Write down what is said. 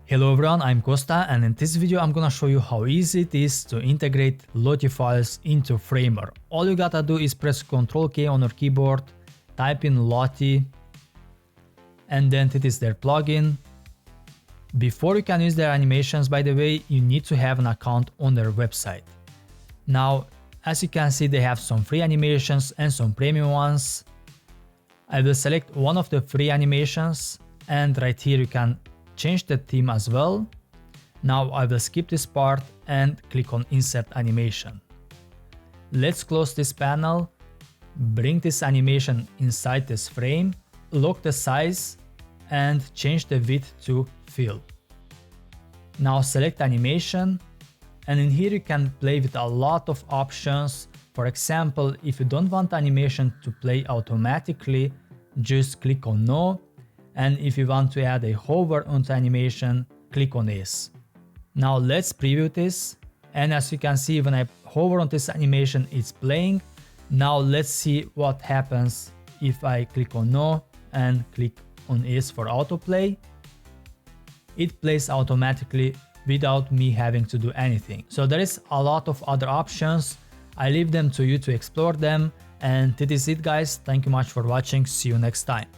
Hello everyone, I'm Costa, and in this video I'm gonna show you how easy it is to integrate Lottie files into Framer. All you gotta do is press Ctrl K on your keyboard, type in Lottie, and then it is their plugin. Before you can use their animations, by the way, you need to have an account on their website. Now, as you can see, they have some free animations and some premium ones. I will select one of the free animations, and right here you can change the theme as well. Now I will skip this part and click on Insert Animation. Let's close this panel, bring this animation inside this frame, lock the size and change the width to fill. Now select Animation, and in here you can play with a lot of options. For example, if you don't want animation to play automatically, just click on No. And if you want to add a hover onto animation, click on Yes. Now let's preview this, and as you can see, when I hover on this animation, it's playing. Now let's see what happens if I click on No and click on Yes for autoplay. It plays automatically without me having to do anything. So there is a lot of other options. I leave them to you to explore them, and that is it guys. Thank you much for watching. See you next time.